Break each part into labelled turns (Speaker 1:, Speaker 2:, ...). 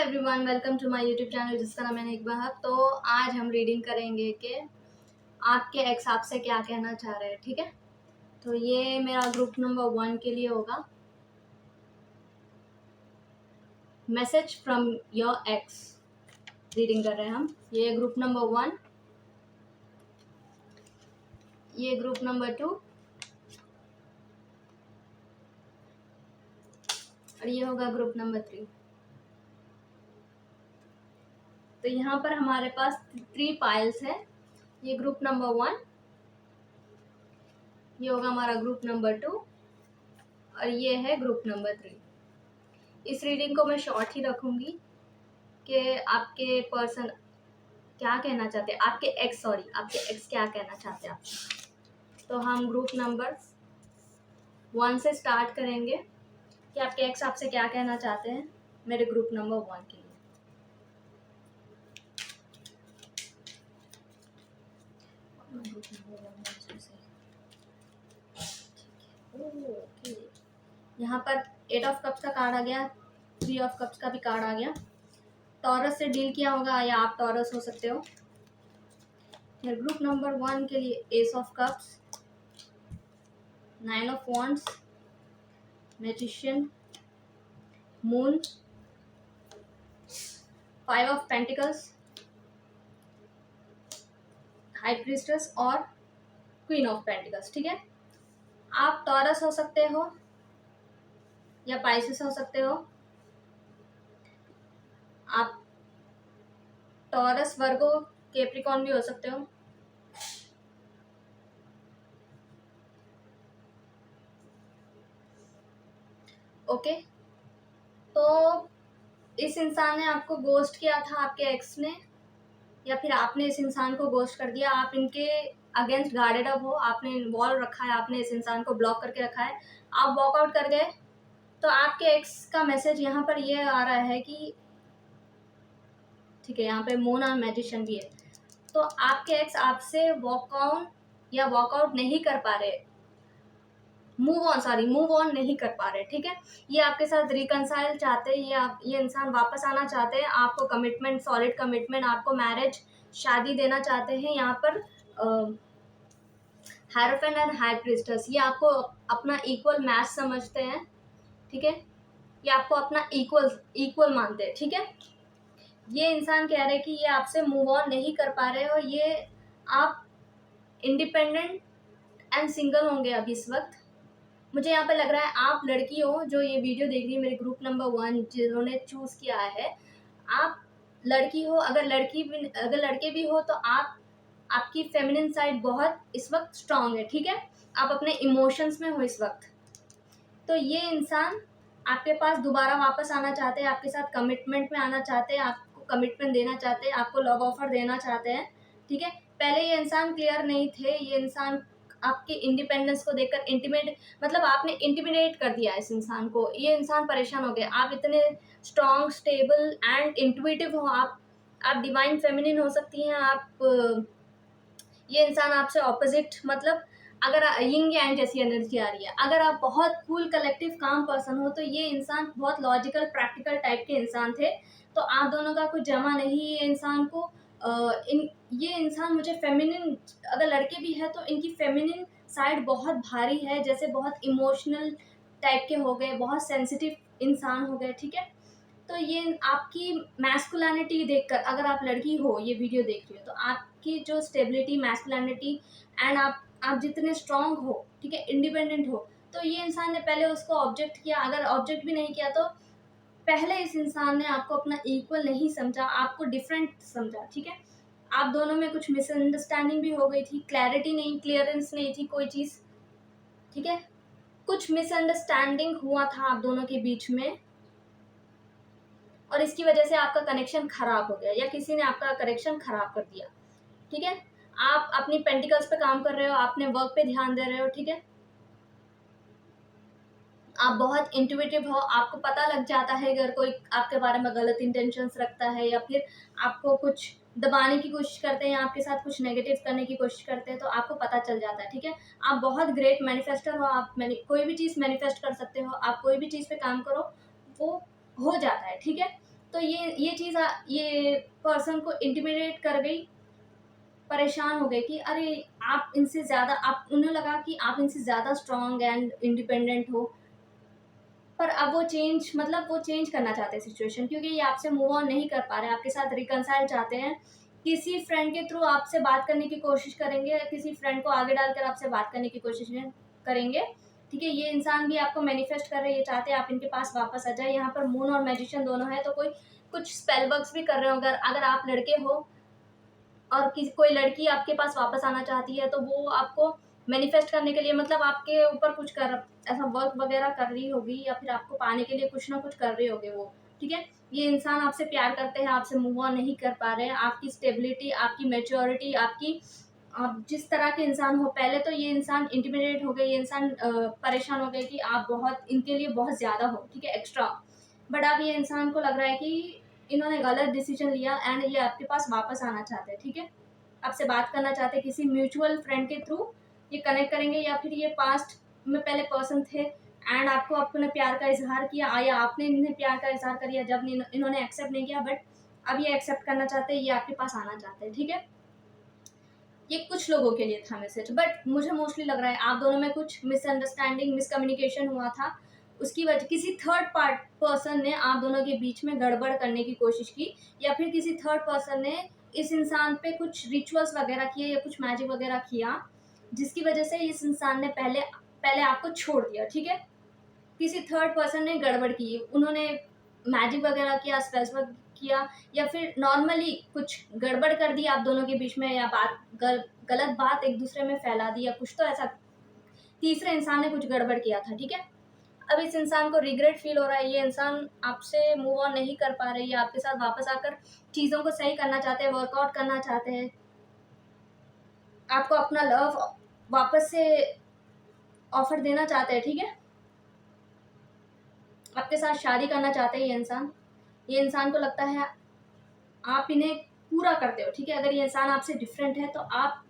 Speaker 1: Everyone, welcome to my YouTube channel जिसका नाम है निक बहक। तो आज हम रीडिंग करेंगे कि आपके एक्स आपसे क्या कहना चाह रहे हैं। ठीक है, तो ये मेरा ग्रुप नंबर 1 के लिए होगा। Message from your x reading कर रहे हैं हम। ये ग्रुप नंबर 1, ये ग्रुप नंबर 2 और ये होगा ग्रुप नंबर 3। तो यहाँ पर हमारे पास 3 पाइल्स है। ये ग्रुप नंबर 1, ये होगा हमारा ग्रुप नंबर 2 और ये है ग्रुप नंबर 3। इस रीडिंग को मैं शॉर्ट ही रखूँगी कि आपके पर्सन क्या कहना चाहते हैं, आपके एक्स क्या कहना चाहते हैं आपसे। तो हम ग्रुप नंबर 1 से स्टार्ट करेंगे कि आपके एक्स आपसे क्या कहना चाहते हैं मेरे ग्रुप नंबर 1 के लिए। यहाँ पर 8 ऑफ कप्स का कार्ड आ गया, 3 ऑफ कप्स का भी कार्ड आ गया। टॉरस से डील किया होगा या आप टॉरस हो सकते हो। ग्रुप नंबर 1 के लिए S of cups, 9 of wands, magician, moon, 5 of pentacles, high priestess और क्वीन ऑफ पेंटिकल्स। ठीक है, आप टॉरस हो सकते हो या पाइसेस हो सकते हो। आप टॉरस, वर्गो, कैप्रिकॉर्न भी हो सकते हो। ओके, तो इस इंसान ने आपको गोस्ट किया था, आपके एक्स ने, या फिर आपने इस इंसान को गोस्ट कर दिया। आप इनके अगेंस्ट गार्डेड अप हो, आपने वॉल रखा है, आपने इस इंसान को ब्लॉक करके रखा है, आप वॉकआउट कर गए। तो आपके एक्स का मैसेज यहाँ पर ये आ रहा है कि ठीक है, यहाँ पे मून और मैजिशियन भी है। तो आपके एक्स आपसे वॉकआउट नहीं कर पा रहे, मूव ऑन नहीं कर पा रहे। ठीक है, ये आपके साथ रिकंसाइल चाहते हैं, ये इंसान वापस आना चाहते हैं, आपको कमिटमेंट, सॉलिड कमिटमेंट, आपको मैरिज, शादी देना चाहते हैं। यहाँ पर हायरोफेंट एंड हाई प्रीस्टेस, ये आपको अपना इक्वल मैच समझते हैं। ठीक है, ये आपको अपना इक्वल मानते हैं। ठीक है, ये इंसान कह रहे हैं कि ये आपसे मूव ऑन नहीं कर पा रहे और ये आप इंडिपेंडेंट एंड सिंगल होंगे अभी इस वक्त। मुझे यहाँ पे लग रहा है आप लड़की हो जो ये वीडियो देख रही है, मेरे ग्रुप नंबर 1 जिन्होंने चूज किया है, आप लड़की हो। अगर लड़के भी हो तो आपकी फेमिनिन साइड बहुत इस वक्त स्ट्रांग है। ठीक है, आप अपने इमोशंस में हो इस वक्त। तो ये इंसान आपके पास दोबारा वापस आना चाहते हैं, आपके साथ कमिटमेंट में आना चाहते हैं, आपको कमिटमेंट देना चाहते हैं, आपको लव ऑफर देना चाहते हैं। ठीक है, पहले ये इंसान क्लियर नहीं थे। ये इंसान आपके इंडिपेंडेंस को देखकर मतलब आपने इंटिमिडेट कर दिया इस इंसान को। ये इंसान परेशान हो गए। आप इतने स्ट्रॉन्ग, स्टेबल एंड इंट्यूटिव हो, आप डिवाइन फेमिनिन हो सकती हैं। ये इंसान आपसे ऑपोजिट, मतलब अगर यिंग एंड जैसी एनर्जी आ रही है। अगर आप बहुत कूल, कलेक्टिव, काम पर्सन हो तो ये इंसान बहुत लॉजिकल, प्रैक्टिकल टाइप के इंसान थे। तो आप दोनों का कुछ जमा नहीं। ये इंसान को ये इंसान मुझे फेमिनिन, अगर लड़के भी है तो इनकी फेमिनिन साइड बहुत भारी है, जैसे बहुत इमोशनल टाइप के हो गए, बहुत सेंसिटिव इंसान हो गए। ठीक है, तो ये आपकी मैस्कुलिनिटी देखकर, अगर आप लड़की हो ये वीडियो देख रही हो, तो आपकी जो स्टेबिलिटी, मैस्कुलिनिटी एंड आप जितने स्ट्रांग हो, ठीक है, इंडिपेंडेंट हो, तो ये इंसान ने पहले उसको ऑब्जेक्ट किया। अगर ऑब्जेक्ट भी नहीं किया तो पहले इस इंसान ने आपको अपना इक्वल नहीं समझा, आपको डिफरेंट समझा। ठीक है, आप दोनों में कुछ मिसअंडरस्टैंडिंग भी हो गई थी, क्लैरिटी नहीं, क्लियरेंस नहीं थी कोई चीज़। ठीक है, कुछ मिसअंडरस्टैंडिंग हुआ था आप दोनों के बीच में और इसकी वजह से आपका कनेक्शन खराब हो गया या किसी ने आपका कनेक्शन खराब कर दिया। ठीक है, आप अपनी पेंटिकल्स पे काम कर रहे हो, आपने वर्क पे ध्यान दे रहे हो। ठीक है, आप बहुत इंट्यूटिव हो, आपको पता लग जाता है अगर कोई आपके बारे में गलत इंटेंशंस रखता है या फिर आपको कुछ दबाने की कोशिश करते हैं या आपके साथ कुछ नेगेटिव करने की कोशिश करते हैं, तो आपको पता चल जाता है। ठीक है, आप बहुत ग्रेट मैनिफेस्टर हो, आप कोई भी चीज़ मैनिफेस्ट कर सकते हो, आप कोई भी चीज़ पे काम करो वो हो जाता है। ठीक है, तो ये चीज़ ये पर्सन को इंटिमिडेट कर गई, परेशान हो गए कि अरे आप इनसे ज़्यादा, आप उन्हें लगा कि आप इनसे ज़्यादा स्ट्रॉन्ग एंड इंडिपेंडेंट हो। पर अब वो चेंज, मतलब वो चेंज करना चाहते हैं सिचुएशन, क्योंकि ये आपसे मूव ऑन नहीं कर पा रहे हैं, आपके साथ रिकनसाइल चाहते हैं। किसी फ्रेंड के थ्रू आपसे बात करने की कोशिश करेंगे, किसी फ्रेंड को आगे डालकर आपसे बात करने की कोशिश करेंगे। ठीक है, ये इंसान भी आपको मैनिफेस्ट कर रहे हैं, ये चाहते हैं आप इनके पास वापस आ जाए। यहाँ पर मून और मैजिशियन दोनों है, तो कोई कुछ स्पेल वर्क्स भी कर रहे हो। अगर आप लड़के हो और किसी कोई लड़की आपके पास वापस आना चाहती है, तो वो आपको मैनिफेस्ट करने के लिए, मतलब आपके ऊपर कुछ कर, ऐसा वर्क वगैरह कर रही होगी, या फिर आपको पाने के लिए कुछ ना कुछ कर रहे होगे वो। ठीक है, ये इंसान आपसे प्यार करते हैं, आपसे मूव ऑन नहीं कर पा रहे हैं। आपकी स्टेबिलिटी, आपकी मैच्योरिटी, आपकी, आप जिस तरह के इंसान हो, पहले तो ये इंसान इंटिमिडेट हो गए, ये इंसान परेशान हो गए कि आप बहुत इनके लिए बहुत ज़्यादा हो, ठीक है, एक्स्ट्रा। बट अब ये इंसान को लग रहा है कि इन्होंने गलत डिसीजन लिया एंड ये आपके पास वापस आना चाहते हैं। ठीक है, आपसे बात करना चाहते हैं, किसी म्यूचुअल फ्रेंड के थ्रू ये कनेक्ट करेंगे, या फिर ये पास्ट में पहले पर्सन थे एंड आपको अपने प्यार का इजहार किया, या आपने इन्हें प्यार का इजहार किया जब इन्होंने एक्सेप्ट नहीं किया, बट अब ये एक्सेप्ट करना चाहते हैं, ये आपके पास आना चाहते हैं। ठीक है, ये कुछ लोगों के लिए था मैसेज, बट मुझे मोस्टली लग रहा है आप दोनों में कुछ मिसअंडरस्टैंडिंग, मिसकम्युनिकेशन हुआ था। उसकी वजह किसी थर्ड पर्सन ने आप दोनों के बीच में गड़बड़ करने की कोशिश की, या फिर किसी थर्ड पर्सन ने इस इंसान पे कुछ रिचुअल्स वगैरह किए या कुछ मैजिक वगैरह किया, जिसकी वजह से इस इंसान ने पहले पहले आपको छोड़ दिया। ठीक है, किसी थर्ड पर्सन ने गड़बड़ की, उन्होंने मैजिक वगैरह किया, स्पेल्स किया, या फिर नॉर्मली कुछ गड़बड़ कर दी आप दोनों के बीच में, या गलत बात एक दूसरे में फैला दी, या कुछ तो ऐसा तीसरे इंसान ने कुछ गड़बड़ किया था। ठीक है, अब इस इंसान को रिग्रेट फील हो रहा है, ये इंसान आपसे मूव ऑन नहीं कर पा रही है, आपके साथ वापस आकर चीज़ों को सही करना चाहते हैं, वर्कआउट करना चाहते हैं, आपको अपना लव वापस से ऑफर देना चाहते हैं। ठीक है, आपके साथ शादी करना चाहते हैं ये इंसान को लगता है आप इन्हें पूरा करते हो। ठीक है, अगर ये इंसान आपसे डिफरेंट है तो आप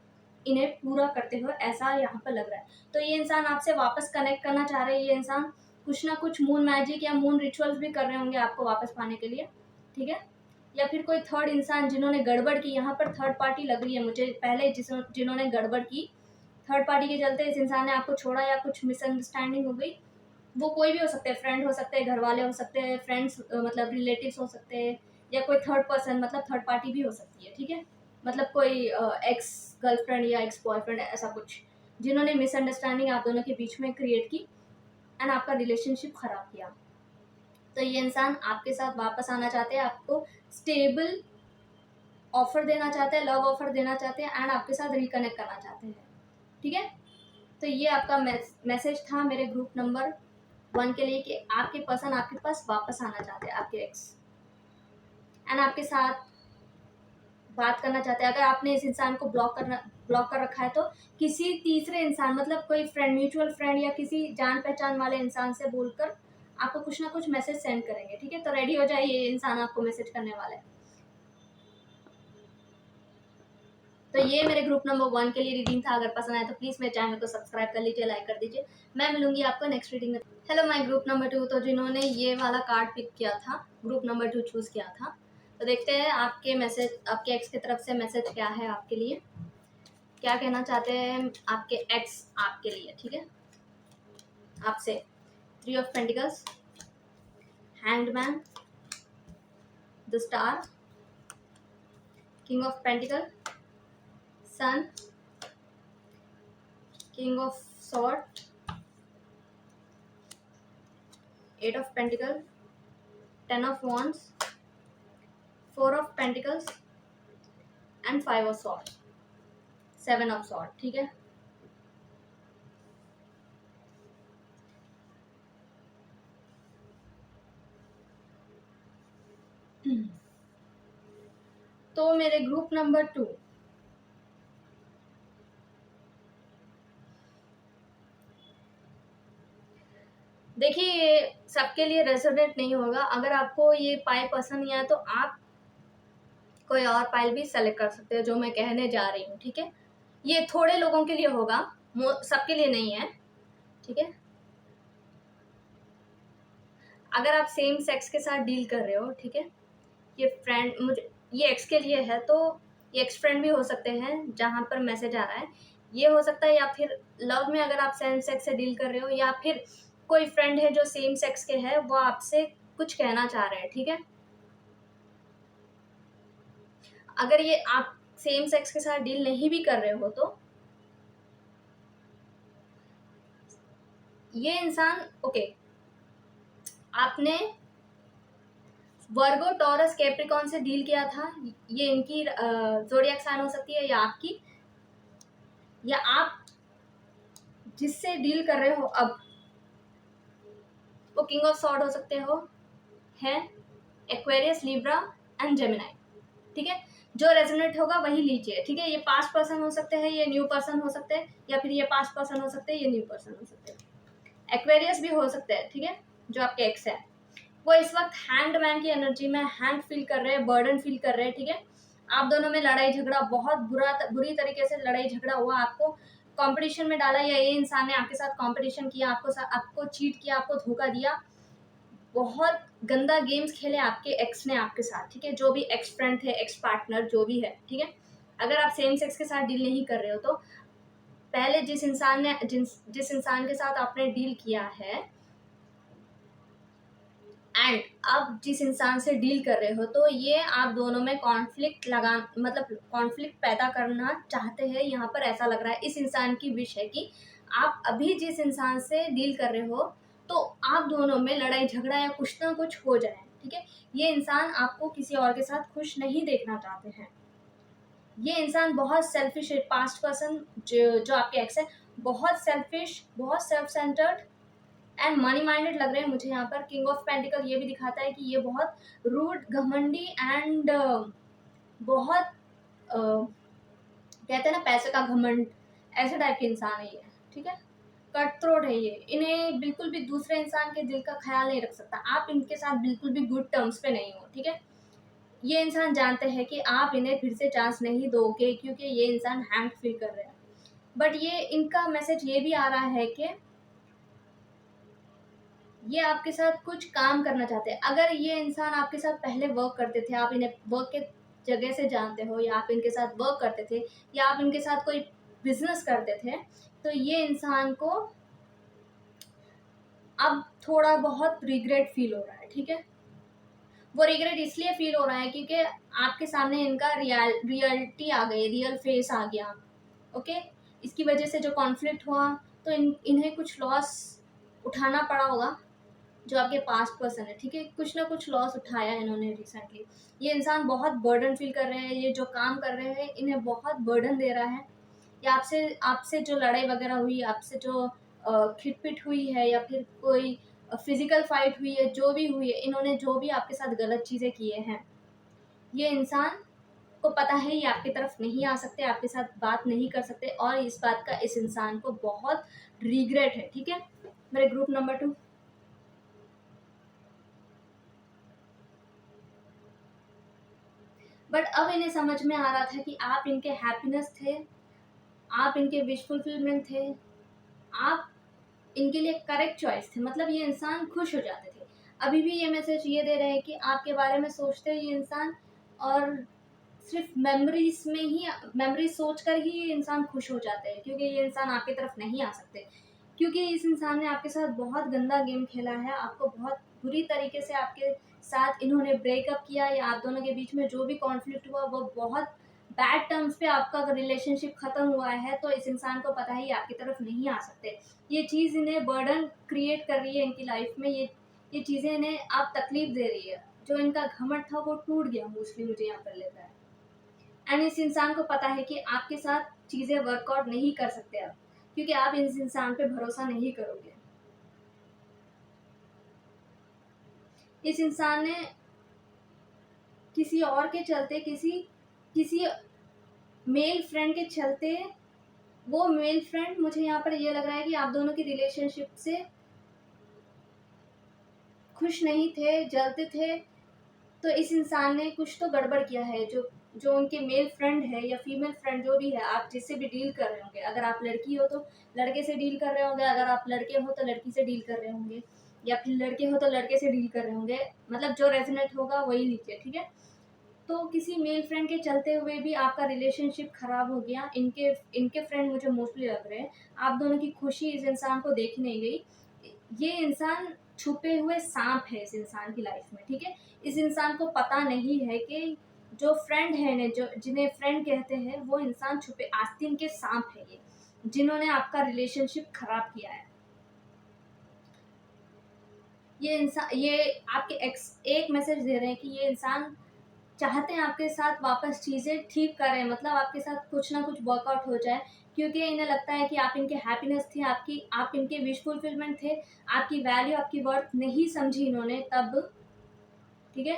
Speaker 1: इन्हें पूरा करते हो, ऐसा यहाँ पर लग रहा है। तो ये इंसान आपसे वापस कनेक्ट करना चाह रहे हैं, ये इंसान कुछ ना कुछ मून मैजिक या मून रिचुअल्स भी कर रहे होंगे आपको वापस पाने के लिए। ठीक है, या फिर कोई थर्ड इंसान जिन्होंने गड़बड़ की, यहाँ पर थर्ड पार्टी लग रही है मुझे, पहले जिन्होंने गड़बड़ की, थर्ड पार्टी के चलते इस इंसान ने आपको छोड़ा, या कुछ मिसअंडरस्टैंडिंग हो गई। वो कोई भी हो सकते हैं, फ्रेंड हो सकते हैं, घर वाले हो सकते हैं, फ्रेंड्स मतलब रिलेटिव्स हो सकते हैं, या कोई थर्ड पर्सन मतलब थर्ड पार्टी भी हो सकती है। ठीक है, मतलब कोई एक्स गर्लफ्रेंड या एक्स बॉयफ्रेंड, ऐसा कुछ, जिन्होंने मिसअंडरस्टैंडिंग आप दोनों के बीच में क्रिएट की एंड आपका रिलेशनशिप खराब किया। तो ये इंसान आपके साथ वापस आना चाहते हैं, आपको स्टेबल ऑफर देना चाहते हैं, लव ऑफर देना चाहते हैं, एंड आपके साथ रिकनेक्ट करना चाहते हैं। ठीक है, तो ये आपका मैसेज था मेरे ग्रुप नंबर 1 के लिए, कि आपके पर्सन आपके पास वापस आना चाहते हैं, आपके एक्स, एंड आपके साथ बात करना चाहते हैं। अगर आपने इस इंसान को ब्लॉक कर रखा है, तो किसी तीसरे इंसान, मतलब कोई फ्रेंड, म्यूचुअल फ्रेंड, या किसी जान पहचान वाले इंसान से बोलकर आपको कुछ ना कुछ मैसेज सेंड करेंगे। ठीक है, तो रेडी हो जाइए, ये इंसान आपको मैसेज करने वाला है। तो ये मेरे ग्रुप नंबर 1 के लिए रीडिंग था। अगर पसंद आए तो प्लीज़ मेरे चैनल को सब्सक्राइब कर लीजिए, लाइक कर दीजिए। मैं मिलूंगी आपको नेक्स्ट रीडिंग में। हेलो माय ग्रुप नंबर 2, तो जिन्होंने ये वाला कार्ड पिक किया था, ग्रुप नंबर 2 चूज़ किया था, तो देखते हैं आपके मैसेज, आपके एक्स की तरफ से मैसेज क्या है आपके लिए, क्या कहना चाहते हैं आपके एक्स आपके लिए। ठीक है, आपसे 3 of pentacles, hanged man, the star, king of pentacle, sun, king of sword, 8 of Pentacles, 10 of Wands, 4 of Pentacles and 5 of Swords, 7 of Swords। ठीक है, तो मेरे ग्रुप नंबर 2, देखिए ये सबके लिए रेजोनेट नहीं होगा। अगर आपको ये पाइल पसंद नहीं आया तो आप कोई और पाइल भी सेलेक्ट कर सकते हो, जो मैं कहने जा रही हूँ। ठीक है, ये थोड़े लोगों के लिए होगा, सबके लिए नहीं है। ठीक है, अगर आप सेम सेक्स के साथ डील कर रहे हो, ठीक है, ये फ्रेंड मुझे ये एक्स के लिए है, तो ये एक्स फ्रेंड भी हो सकते हैं जहाँ पर मैसेज आ रहा है, ये हो सकता है। या फिर लव में अगर आप सेम सेक्स से डील कर रहे हो, या फिर कोई फ्रेंड है जो सेम सेक्स के है, वो आपसे कुछ कहना चाह रहे हैं, ठीक है। अगर ये आप सेम सेक्स के साथ डील नहीं भी कर रहे हो, तो ये इंसान ओके, आपने वर्गो, टॉरस, कैप्रिकॉन से डील किया था, ये इनकी ज़ोडिएक साइन हो सकती है, या आपकी, या आप जिससे डील कर रहे हो अब, वो किंग ऑफ सॉर्ड हो सकते हो, है एक्वेरियस, लिब्रा एंड जेमिनाई, ठीक है। जो रेजोनेट होगा वही लीजिए, ठीक है। ये पास्ट पर्सन हो सकते हैं, ये न्यू पर्सन हो सकते हैं, या फिर ये पास्ट पर्सन हो सकते हैं, ये न्यू पर्सन हो सकते हैं। एक्वेरियस भी हो सकते हैं, ठीक है, जो आपके एक्स है। वो इस वक्त हैंग्ड मैन की एनर्जी में हैंग फील कर रहे हैं, बर्डन फील कर रहे हैं, ठीक है। आप दोनों में लड़ाई झगड़ा, बहुत बुरी तरीके से लड़ाई झगड़ा हुआ, आपको कंपटीशन में डाला, या ये इंसान ने आपके साथ कंपटीशन किया, आपको चीट किया, आपको धोखा दिया, बहुत गंदा गेम्स खेले आपके एक्स ने आपके साथ, ठीक है। जो भी एक्स फ्रेंड थे, एक्स पार्टनर जो भी है, ठीक है। अगर आप सेम सेक्स के साथ डील नहीं कर रहे हो, तो पहले जिस इंसान के साथ आपने डील किया है, एंड अब जिस इंसान से डील कर रहे हो, तो ये आप दोनों में कॉन्फ्लिक्ट पैदा करना चाहते हैं। यहाँ पर ऐसा लग रहा है इस इंसान की विश है कि आप अभी जिस इंसान से डील कर रहे हो, तो आप दोनों में लड़ाई झगड़ा या कुछ ना कुछ हो जाए, ठीक है। ये इंसान आपको किसी और के साथ खुश नहीं देखना चाहते हैं। ये इंसान बहुत सेल्फिश है, पास्ट पर्सन जो आपके एक्स है, बहुत सेल्फिश, बहुत self centred and money minded लग रहे हैं मुझे। यहाँ पर किंग ऑफ पेंटिकल ये भी दिखाता है कि ये बहुत रूड, घमंडी एंड बहुत कहते हैं ना पैसे का घमंड, ऐसे टाइप के इंसान है ये, ठीक है। कट थ्रोट है ये, इन्हें बिल्कुल भी दूसरे इंसान के दिल का ख्याल नहीं रख सकता। आप इनके साथ बिल्कुल भी गुड टर्म्स पे नहीं हो, ठीक है। ये इंसान जानते हैं कि आप इन्हें फिर से चांस नहीं दोगे, क्योंकि ये इंसान हैंग फील कर रहे हैं। बट ये इनका मैसेज ये भी आ रहा है कि ये आपके साथ कुछ काम करना चाहते हैं। अगर ये इंसान आपके साथ पहले वर्क करते थे, आप इन्हें वर्क के जगह से जानते हो, या आप इनके साथ वर्क करते थे, या आप इनके साथ कोई बिजनेस करते थे, तो ये इंसान को अब थोड़ा बहुत रिग्रेट फील हो रहा है, ठीक है। वो रिग्रेट इसलिए फील हो रहा है क्योंकि आपके सामने इनका रियलिटी आ गई, रियल फेस आ गया, ओके। इसकी वजह से जो कॉन्फ्लिक्ट हुआ, तो इन्हें कुछ लॉस उठाना पड़ा होगा, जो आपके पास्ट पर्सन है, ठीक है। कुछ ना कुछ लॉस उठाया इन्होंने रिसेंटली। ये इंसान बहुत बर्डन फील कर रहे हैं, ये जो काम कर रहे हैं इन्हें बहुत बर्डन दे रहा है। या आपसे जो लड़ाई वगैरह हुई, आपसे जो खिटपिट हुई है, या फिर कोई फिजिकल फाइट हुई है, जो भी हुई है, इन्होंने जो भी आपके साथ गलत चीज़ें किए हैं, ये इंसान को पता है ये आपकी तरफ नहीं आ सकते, आपके साथ बात नहीं कर सकते, और इस बात का इस इंसान को बहुत रिग्रेट है, ठीक है। मेरे ग्रुप नंबर 2, बट अब इन्हें समझ में आ रहा था कि आप इनके हैप्पीनेस थे, आप इनके विश फुलफिलमेंट थे, आप इनके लिए करेक्ट चॉइस थे। मतलब ये इंसान खुश हो जाते थे। अभी भी ये मैसेज ये दे रहे हैं कि आपके बारे में सोचते ये इंसान, और सिर्फ मेमोरीज सोच कर ही ये इंसान खुश हो जाते हैं, क्योंकि ये इंसान आपकी तरफ नहीं आ सकते, क्योंकि इस इंसान ने आपके साथ बहुत गंदा गेम खेला है। आपको बहुत बुरी तरीके से आपके साथ इन्होंने ब्रेकअप किया, या आप दोनों के बीच में जो भी कॉन्फ्लिक्ट हुआ वो बहुत बैड टर्म्स पे आपका रिलेशनशिप ख़त्म हुआ है। तो इस इंसान को पता है ये आपकी तरफ नहीं आ सकते। ये चीज़ इन्हें बर्डन क्रिएट कर रही है इनकी लाइफ में, ये चीज़ें इन्हें अब तकलीफ दे रही है। जो इनका घमंड था वो टूट गया, मोस्टली मुझे यहाँ पर लेता है। एंड इस इंसान को पता है कि आपके साथ चीज़ें वर्कआउट नहीं कर सकते अब, क्योंकि आप इस इंसान पे भरोसा नहीं करोगे। इस इंसान ने किसी और के चलते, किसी मेल फ्रेंड के चलते, वो मेल फ्रेंड, मुझे यहाँ पर ये लग रहा है कि आप दोनों की रिलेशनशिप से खुश नहीं थे, जलते थे। तो इस इंसान ने कुछ तो गड़बड़ किया है। जो उनके मेल फ्रेंड है या फीमेल फ्रेंड जो भी है, आप जिससे भी डील कर रहे होंगे, अगर आप लड़की हो तो लड़के से डील कर रहे होंगे, अगर आप लड़के हो तो लड़की से डील कर रहे होंगे, या फिर लड़के हो तो लड़के से डील कर रहे होंगे, मतलब जो रेजोनेट होगा वही लीजिए, ठीक है। तो किसी मेल फ्रेंड के चलते हुए भी आपका रिलेशनशिप खराब हो गया, इनके इनके फ्रेंड मुझे मोस्टली लग रहे हैं, आप दोनों की खुशी इस इंसान को देख नहीं गई। ये इंसान छुपे हुए सांप है इस इंसान की लाइफ में, ठीक है। इस इंसान को पता नहीं है कि जो फ्रेंड है ने, जो जिन्हें फ्रेंड कहते हैं, वो इंसान छुपे आस्तीन के सांप है ये, जिन्होंने आपका रिलेशनशिप खराब किया है। ये इंसान, ये आपके एक्स एक मैसेज दे रहे हैं कि ये इंसान चाहते हैं आपके साथ वापस चीज़ें ठीक करें, मतलब आपके साथ कुछ ना कुछ वर्कआउट हो जाए, क्योंकि इन्हें लगता है कि आप इनके हैप्पीनेस थे, आप इनके विश फुलफिलमेंट थे, आपकी वैल्यू, आपकी वर्थ नहीं समझी इन्होंने तब, ठीक है।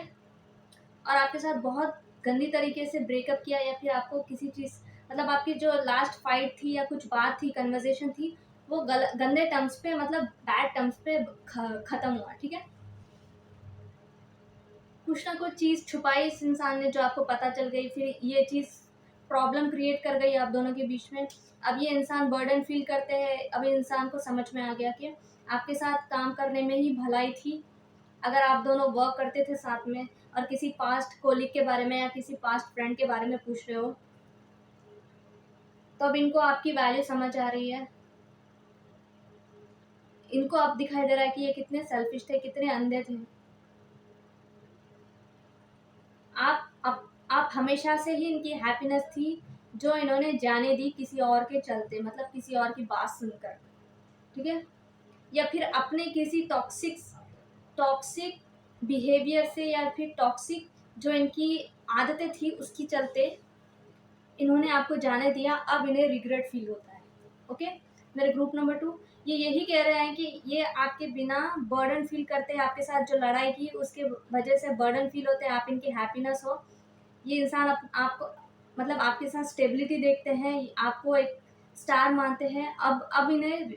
Speaker 1: और आपके साथ बहुत गंदी तरीके से ब्रेकअप किया, या फिर आपको किसी चीज़, मतलब आपकी जो लास्ट फाइट थी या कुछ बात थी, कन्वर्जेशन थी, वो गंदे टर्म्स पे, मतलब बैड टर्म्स पे ख़त्म हुआ, ठीक है। कुछ ना कुछ चीज़ छुपाई इस इंसान ने जो आपको पता चल गई, फिर ये चीज़ प्रॉब्लम क्रिएट कर गई आप दोनों के बीच में। अब ये इंसान बर्डन फील करते हैं, अब इंसान को समझ में आ गया कि आपके साथ काम करने में ही भलाई थी, अगर आप दोनों वर्क करते थे साथ में। और किसी पास्ट कोलीग के बारे में या किसी पास्ट फ्रेंड के बारे में पूछ रहे हो, तो अब इनको आपकी वैल्यू समझ आ रही है। इनको अब दिखाई दे रहा है कि ये कितने सेल्फिश थे, कितने अंधे थे। आप हमेशा से ही इनकी हैप्पीनेस थी, जो इन्होंने जाने दी किसी और के चलते, मतलब किसी और की बात सुनकर, ठीक है। या फिर अपने किसी टॉक्सिक टॉक्सिक बिहेवियर से, या फिर टॉक्सिक जो इनकी आदतें थी उसकी चलते इन्होंने आपको जाने दिया, अब इन्हें रिग्रेट फील होता है। ओके, मेरे ग्रुप नंबर 2 ये यही कह रहे हैं कि ये आपके बिना बर्डन फील करते हैं, आपके साथ जो लड़ाई की उसके वजह से बर्डन फील होते हैं, आप इनकी हैप्पीनेस हो। ये इंसान आपको, मतलब आपके साथ स्टेबिलिटी देखते हैं, आपको एक स्टार मानते हैं, अब इन्हें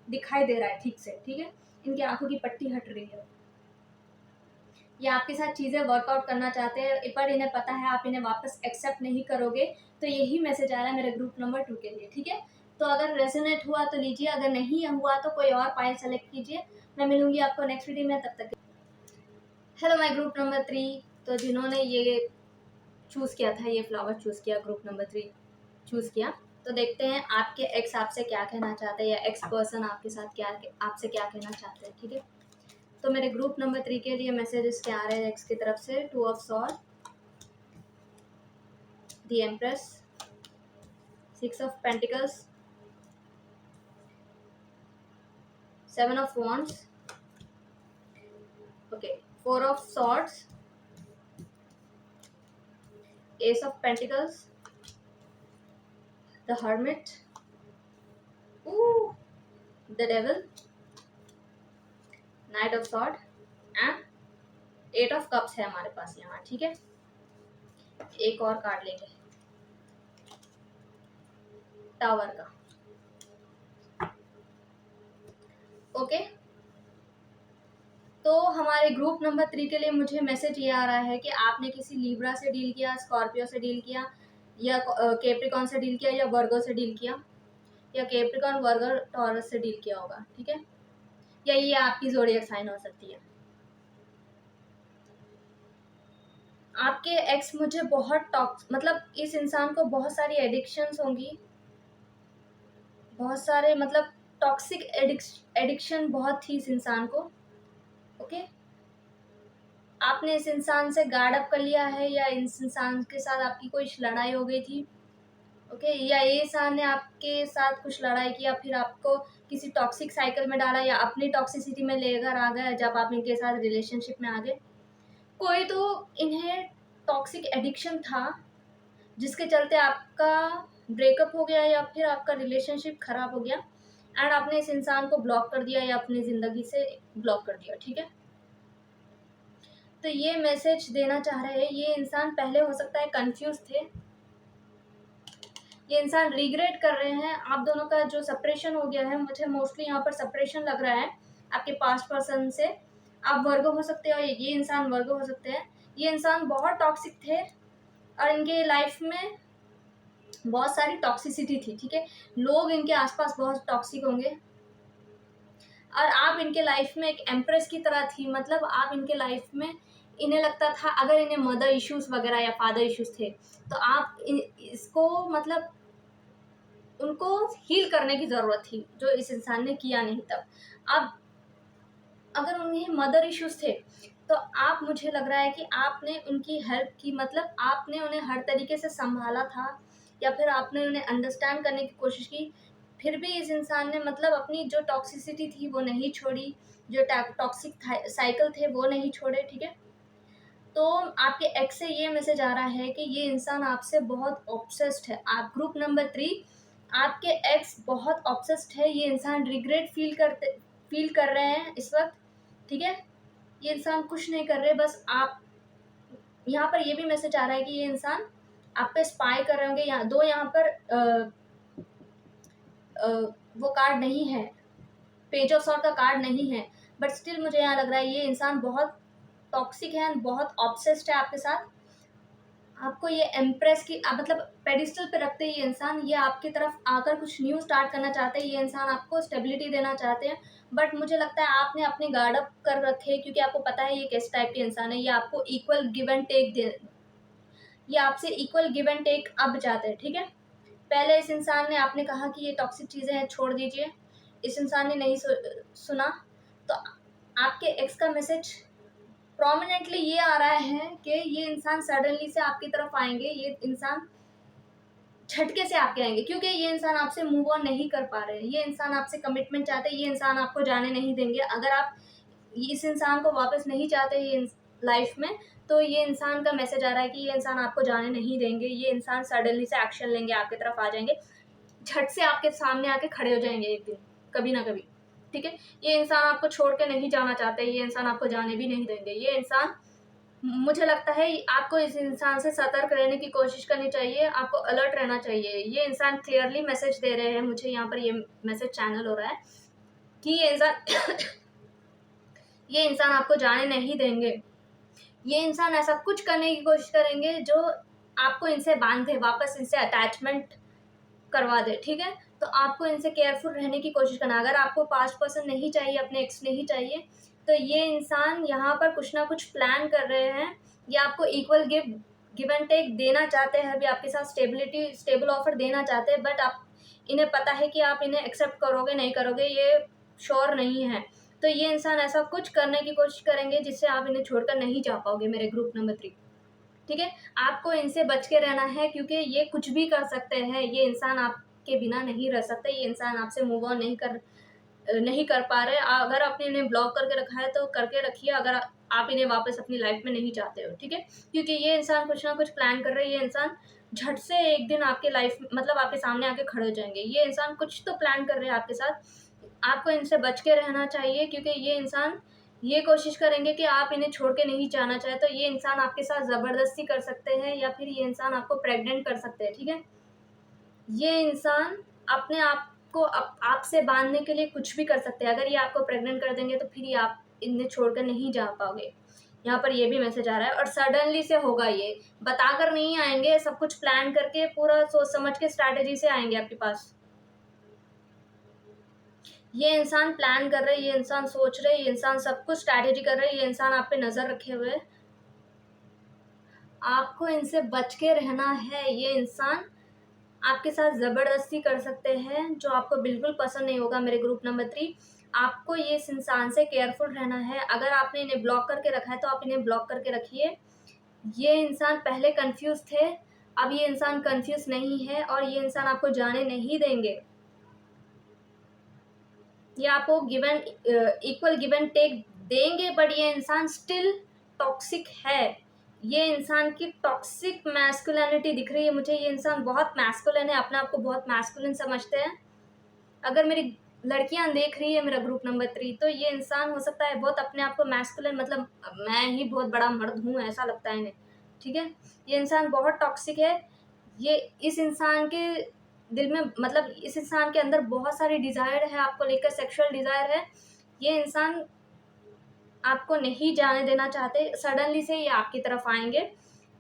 Speaker 1: दिखाई दे रहा है ठीक से, ठीक है। इनकी आंखों की पट्टी हट रही है, ये आपके साथ चीज़ें वर्कआउट करना चाहते हैं, पर इन्हें पता है आप इन्हें वापस एक्सेप्ट नहीं करोगे। तो यही मैसेज आ रहा है मेरे ग्रुप नंबर 2 के लिए, ठीक है। तो अगर रेजोनेट हुआ तो लीजिए, अगर नहीं हुआ तो कोई और पाइल सेलेक्ट कीजिए। मैं मिलूंगी आपको नेक्स्ट वीडियो में, तब तक। Hello my group number 3। तो जिन्होंने ये चूज़ किया था, ये फ्लावर चूज़ किया, ग्रुप नंबर 3 चूज़ किया, तो देखते हैं आपके एक्स आपसे क्या कहना चाहते हैं, या एक्स पर्सन आपके साथ क्या, आपसे क्या कहना चाहते हैं, ठीक है। तो मेरे ग्रुप नंबर 3 के लिए मैसेजेस क्या आ रहे हैं एक्स की तरफ से? 2 of sword, the empress, 6 of pentacles, 7 of wands, okay, 4 of swords, ace of pentacles, the hermit, ooh, the devil, knight of sword and 8 of cups है हमारे पास यहाँ, ठीक है। एक और कार्ड लेंगे, टावर का, ओके। तो हमारे ग्रुप नंबर 3 के लिए मुझे मैसेज ये आ रहा है कि आपने किसी लिब्रा से डील किया, स्कॉर्पियो से डील किया, या कैप्रिकॉन से डील किया, या वर्गो से डील किया, या कैप्रिकॉन, वर्गो, टॉरस से डील किया होगा, ठीक है। या ये आपकी ज़ोडिएक साइन हो सकती है। आपके एक्स मुझे बहुत मतलब इस इंसान को बहुत सारी एडिक्शंस होंगी, बहुत सारे, मतलब टॉक्सिक एडिक्शन बहुत थी इस इंसान को, ओके। आपने इस इंसान से गार्ड अप कर लिया है, या इस इंसान के साथ आपकी कोई लड़ाई हो गई थी, ओके। या ये इंसान ने आपके साथ कुछ लड़ाई किया, फिर आपको किसी टॉक्सिक साइकिल में डाला, या अपनी टॉक्सिसिटी में लेकर आ गया जब आप इनके साथ रिलेशनशिप में आ गए। कोई तो इन्हें टॉक्सिक एडिक्शन था जिसके चलते आपका ब्रेकअप हो गया, या फिर आपका रिलेशनशिप खराब हो गया, एंड आपने इस इंसान को ब्लॉक कर दिया, या अपनी ज़िंदगी से ब्लॉक कर दिया, ठीक है। तो ये मैसेज देना चाह रहे हैं, ये इंसान पहले हो सकता है कंफ्यूज थे, ये इंसान रिग्रेट कर रहे हैं। आप दोनों का जो सेपरेशन हो गया है, मुझे मोस्टली यहाँ पर सेपरेशन लग रहा है आपके पास्ट पर्सन से। आप वर्गो हो सकते हो, ये इंसान वर्गो हो सकते हैं। ये इंसान बहुत टॉक्सिक थे, और इनके लाइफ में बहुत सारी टॉक्सिसिटी थी, ठीक है। लोग इनके आसपास बहुत टॉक्सिक होंगे, और आप इनके लाइफ में एक एम्प्रेस की तरह थी, मतलब आप इनके लाइफ में, इन्हें लगता था अगर इन्हें मदर इश्यूज वगैरह या फादर इश्यूज थे तो आप इसको मतलब उनको हील करने की ज़रूरत थी, जो इस इंसान ने किया नहीं तब। अब अगर उन्हें मदर इश्यूज थे तो आप, मुझे लग रहा है कि आपने उनकी हेल्प की, मतलब आपने उन्हें हर तरीके से संभाला था या फिर आपने उन्हें अंडरस्टैंड करने की कोशिश की। फिर भी इस इंसान ने मतलब अपनी जो टॉक्सिसिटी थी वो नहीं छोड़ी, जो टॉक्सिक साइकिल थे वो नहीं छोड़े, ठीक है। तो आपके एक्स से ये मैसेज आ रहा है कि ये इंसान आपसे बहुत ऑब्सेस्ड है। आप ग्रुप नंबर 3, आपके एक्स बहुत ऑब्सेस्ड है। ये इंसान रिग्रेट फील कर रहे हैं इस वक्त, ठीक है। ये इंसान कुछ नहीं कर रहे, बस आप, यहाँ पर ये भी मैसेज आ रहा है कि ये इंसान आप पे स्पाई कर रहे होंगे। यहाँ पर वो कार्ड नहीं है, पेज ऑफ सॉर्ड का कार्ड नहीं है, बट स्टिल मुझे यहाँ लग रहा है ये इंसान बहुत टॉक्सिक है, बहुत ऑब्सेस्ड है आपके साथ। आपको ये इम्प्रेस की मतलब पेडिस्टल पे रखते हैं ये इंसान, ये आपकी तरफ आकर कुछ न्यू स्टार्ट करना चाहते हैं। ये इंसान आपको स्टेबिलिटी देना चाहते हैं, बट मुझे लगता है आपने अपने गार्ड अप कर रखे, क्योंकि आपको पता है ये किस टाइप के इंसान है। ये आपको इक्वल गिव एंड टेक ये आपसे इक्वल गिव एंड टेक अब चाहते हैं, ठीक है। पहले इस इंसान ने, आपने कहा कि ये टॉक्सिक चीज़ें हैं छोड़ दीजिए, इस इंसान ने नहीं सुना। तो आपके एक्स का मैसेज प्रोमिनेंटली ये आ रहा है कि ये इंसान सडनली से आपकी तरफ आएंगे, ये इंसान झटके से आपके आएंगे, क्योंकि ये इंसान आपसे मूव ऑन नहीं कर पा रहे हैं। ये इंसान आपसे कमिटमेंट चाहते हैं, ये इंसान आपको जाने नहीं देंगे। अगर आप इस इंसान को वापस नहीं चाहते ये लाइफ में, तो ये इंसान का मैसेज आ रहा है कि ये इंसान आपको जाने नहीं देंगे। ये इंसान सडनली से एक्शन लेंगे, आपकी तरफ आ जाएंगे, झट से आपके सामने आके खड़े हो जाएंगे एक दिन, कभी ना कभी, ठीक है। ये इंसान आपको छोड़ के नहीं जाना चाहते, ये इंसान आपको जाने भी नहीं देंगे। ये इंसान, मुझे लगता है आपको इस इंसान से सतर्क रहने की कोशिश करनी चाहिए, आपको अलर्ट रहना चाहिए। ये इंसान क्लियरली मैसेज दे रहे हैं, मुझे यहाँ पर ये मैसेज चैनल हो रहा है कि ये इंसान आपको जाने नहीं देंगे। ये इंसान ऐसा कुछ करने की कोशिश करेंगे जो आपको इनसे बांधे, वापस इनसे अटैचमेंट करवा दे, ठीक है। तो आपको इनसे केयरफुल रहने की कोशिश करना। अगर आपको पास्ट पर्सन नहीं चाहिए, अपने एक्स नहीं चाहिए, तो ये इंसान यहाँ पर कुछ ना कुछ प्लान कर रहे हैं। ये आपको इक्वल गिव एंड टेक देना चाहते हैं, अभी आपके साथ स्टेबल ऑफर देना चाहते हैं, बट आप, इन्हें पता है कि आप इन्हें एक्सेप्ट करोगे नहीं करोगे, ये श्योर नहीं है। तो ये इंसान ऐसा कुछ करने की कोशिश करेंगे जिससे आप इन्हें छोड़कर नहीं जा पाओगे, मेरे ग्रुप नंबर 3, ठीक है। आपको इनसे बच के रहना है, क्योंकि ये कुछ भी कर सकते हैं। ये इंसान आपके बिना नहीं रह सकते, ये इंसान आपसे मूव ऑन नहीं कर पा रहे। अगर आपने इन्हें ब्लॉक करके रखा है तो करके रखिए, अगर आप इन्हें वापस अपनी लाइफ में नहीं चाहते हो, ठीक है। क्योंकि ये इंसान कुछ ना कुछ प्लान कर रहे हैं। ये इंसान झट से एक दिन आपके लाइफ मतलब आपके सामने आके खड़े हो जाएंगे। ये इंसान कुछ तो प्लान कर रहे हैं आपके साथ, आपको इनसे बच के रहना चाहिए, क्योंकि ये इंसान ये कोशिश करेंगे कि आप इन्हें छोड़ के नहीं जाना चाहे। तो ये इंसान आपके साथ ज़बरदस्ती कर सकते हैं, या फिर ये इंसान आपको प्रेग्नेंट कर सकते हैं, ठीक है। ये इंसान अपने आप को आपसे बांधने के लिए कुछ भी कर सकते हैं। अगर ये आपको प्रेग्नेंट कर देंगे तो फिर ये आप इन्हें छोड़कर नहीं जा पाओगे। यहाँ पर ये भी मैसेज आ रहा है, और सडनली से होगा, ये बताकर नहीं आएंगे, सब कुछ प्लान करके पूरा सोच समझ के स्ट्रैटेजी से आएंगे आपके पास। ये इंसान प्लान कर रहे, ये इंसान सोच रहे, ये इंसान सब कुछ स्ट्रैटेजी कर रहे, ये इंसान आप पे नज़र रखे हुए। आपको इनसे बच के रहना है। ये इंसान आपके साथ ज़बरदस्ती कर सकते हैं, जो आपको बिल्कुल पसंद नहीं होगा, मेरे ग्रुप नंबर 3। आपको ये इस इंसान से केयरफुल रहना है। अगर आपने इन्हें ब्लॉक करके रखा है तो आप इन्हें ब्लॉक करके रखिए। ये इंसान पहले कंफ्यूज थे, अब ये इंसान कंफ्यूज नहीं है, और ये इंसान आपको जाने नहीं देंगे। ये आपको इक्वल गिव एंड टेक देंगे, बट ये इंसान स्टिल टॉक्सिक है। ये इंसान की टॉक्सिक मैस्कुलिनिटी दिख रही है मुझे। ये इंसान बहुत मैस्कुलिन है, अपने आप को बहुत मैस्कुलिन समझते हैं। अगर मेरी लड़कियां देख रही है मेरा ग्रुप नंबर 3, तो ये इंसान हो सकता है बहुत अपने आप को मैस्कुलिन, मतलब मैं ही बहुत बड़ा मर्द हूँ ऐसा लगता है इन्हें, ठीक है। ये इंसान बहुत टॉक्सिक है। ये इस इंसान के दिल में, मतलब इस इंसान के अंदर बहुत सारी डिज़ायर है आपको लेकर, सेक्सुअल डिज़ायर है। ये इंसान आपको नहीं जाने देना चाहते, सडनली से ये आपकी तरफ आएंगे,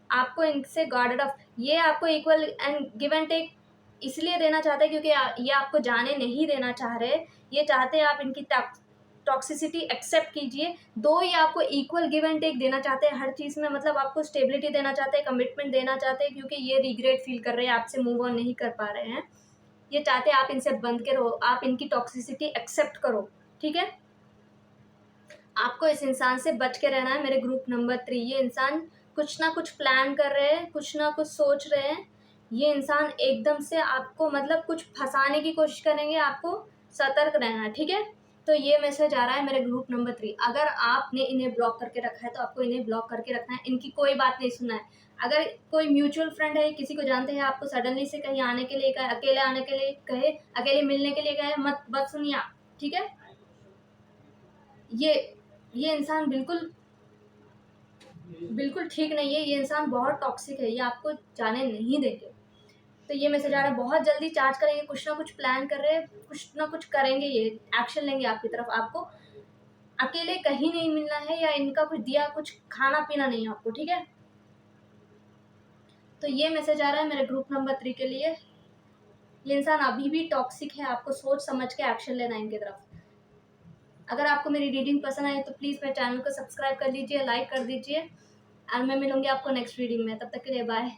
Speaker 1: आपको इनसे गार्डेड ऑफ, ये आपको equal and give and take इसलिए देना चाहते हैं क्योंकि ये आपको जाने नहीं देना चाह रहे। ये चाहते हैं आप इनकी टॉक्सिसिटी एक्सेप्ट कीजिए। दो ये आपको इक्वल गिव एंड टेक देना चाहते हैं हर चीज़ में, मतलब आपको स्टेबिलिटी देना चाहते हैं, कमिटमेंट देना चाहते हैं, क्योंकि ये रिग्रेट फील कर रहे हैं, आपसे मूव ऑन नहीं कर पा रहे हैं। ये चाहते हैं आप इनसे बंद के रहो, आप इनकी टॉक्सिसिटी एक्सेप्ट करो, ठीक है। आपको इस इंसान से बच के रहना है। मेरे ग्रुप नंबर 3, ये इंसान कुछ ना कुछ प्लान कर रहे हैं, कुछ ना कुछ सोच रहे हैं। ये इंसान एकदम से आपको मतलब कुछ फंसाने की कोशिश करेंगे, आपको सतर्क रहना है, ठीक है। तो ये मैसेज आ रहा है मेरे ग्रुप नंबर 3। अगर आपने इन्हें ब्लॉक करके रखा है तो आपको इन्हें ब्लॉक करके रखना है, इनकी कोई बात नहीं सुनना है। अगर कोई म्यूचुअल फ्रेंड है, किसी को जानते हैं, आपको सडनली से कहीं आने के लिए कहे, अकेले आने के लिए कहे, अकेले मिलने के लिए कहे, मत सुनिए आप, ठीक है। ये इंसान बिल्कुल बिल्कुल ठीक नहीं है, ये इंसान बहुत टॉक्सिक है, ये आपको जाने नहीं देंगे। तो ये मैसेज आ रहा है बहुत जल्दी चार्ज करेंगे, कुछ ना कुछ प्लान कर रहे हैं, कुछ ना कुछ करेंगे, ये एक्शन लेंगे आपकी तरफ। आपको अकेले कहीं नहीं मिलना है, या इनका कुछ दिया कुछ खाना पीना नहीं है आपको, ठीक है। तो ये मैसेज आ रहा है मेरे ग्रुप नंबर 3 के लिए। ये इंसान अभी भी टॉक्सिक है, आपको सोच समझ के एक्शन लेना है इनकी तरफ। अगर आपको मेरी रीडिंग पसंद आई तो प्लीज़ मेरे चैनल को सब्सक्राइब कर लीजिए, लाइक कर दीजिए, और मैं मिलूंगी आपको नेक्स्ट रीडिंग में। तब तक के लिए बाय।